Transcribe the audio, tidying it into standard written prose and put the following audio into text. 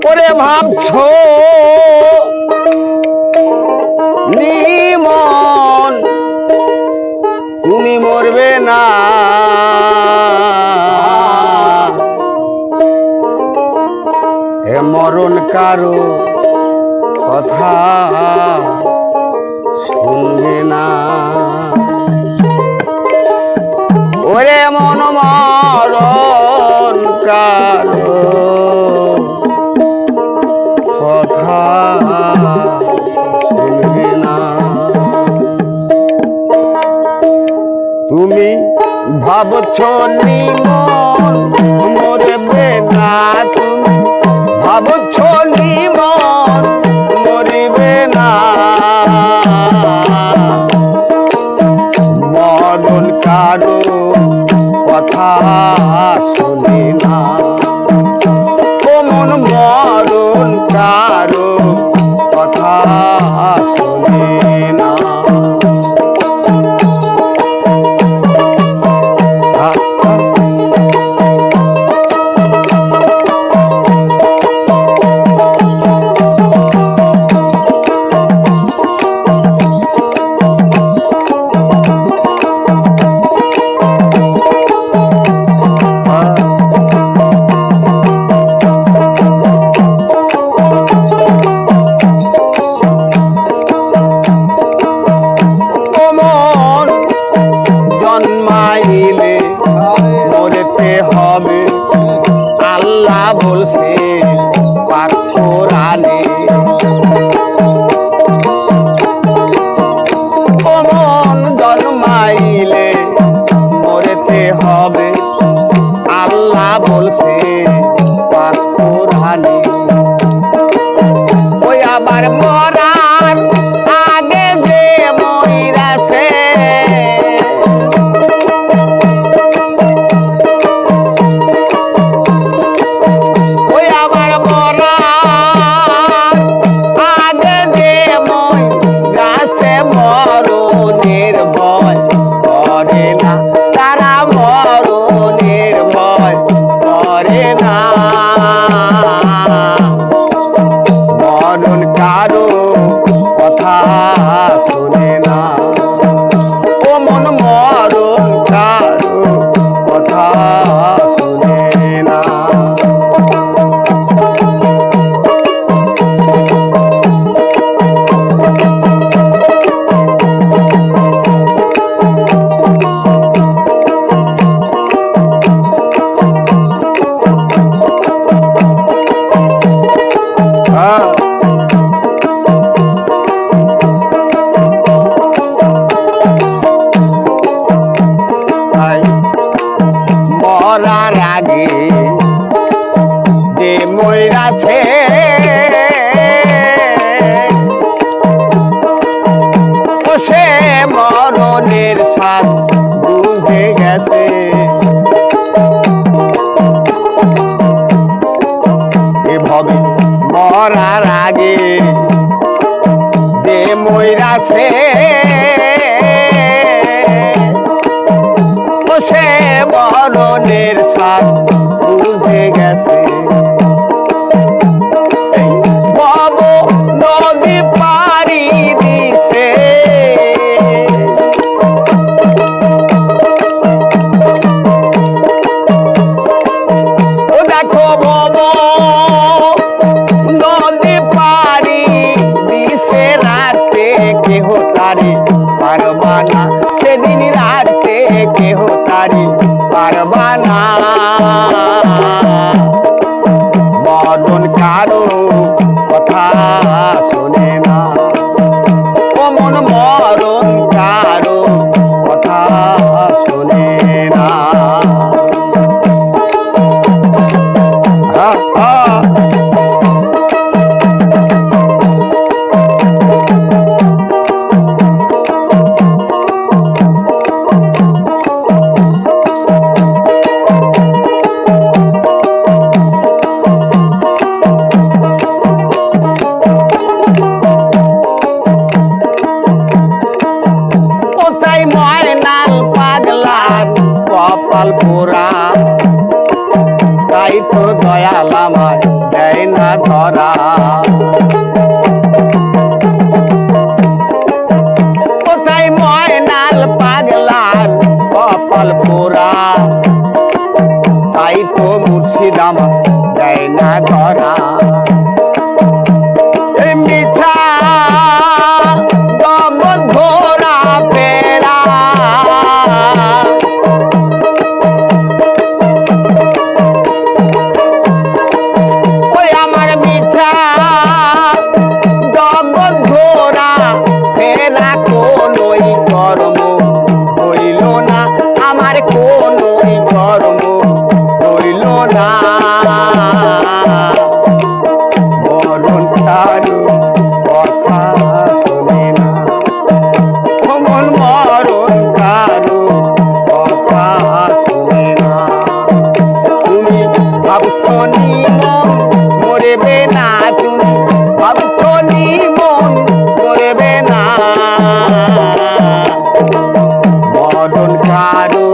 ওরে ভাবছো নিমন তুমি মরবে না, এ মরণ কারো কথা শুনবে না। ওরে মন মরণ কারো কথা শুনবে না। তুমি ভাবছো নিমন মরবে না, তুমি ভাবছো নিমন মরিবে না, মরণ কারো কথা শুনি না, ও মন মরণ কারো কথা শুনি না। জন্মাইলে মরতে হবে, আল্লাহ বলছে পাথরানে। মন জন্মাইলে মরতে হবে, আল্লাহ বলছে পাথরানে। ওই আবার মরার আগে যে মইরাছে, ওই আবার মরার আগে যে মইরাছে মরণের ভয় করে না, তারা মরণের ভয় করে না। মরণ কারো কথা শুনে না, ও মন মরণ কারো কথা শুনে না। মরার আগে যে মইরাছে, ও সে মরণের স্বাদ বুঝে গেছে। এভাবে মরার আগে যে মইরাছে, সে মরণের স্বাদ বুঝে গেছে। ভব নদী পাড়ি দিছে, ও দেখো ভব নদী পাড়ি দিছে, রাতে কেহ তারি পারবা না, সেদিন রাতে কেহ তারি পারবা না। মরণ কারো কথা শোনে না, ও মন মরণ কারো কথা শোনে না। ধরা কোথায় ময়নাল পাগলার কপাল পোড়া তাই তো মুর্শিদ আমার দেয় না ধরা মিঠা জগৎ ঘোরা পেরা ওই আমার মিঠা জগৎ ঘোরা পেরা কোনই কর্ম হইল না আমার কোনই কর্ম হইল না মরণ কারো কথা শোনে না কমল মরণ কারো কথা শোনে না তুমি ভাবছো নি মন মরবে না তুমি ভাবছো নি মন মরবে না মরণ কারো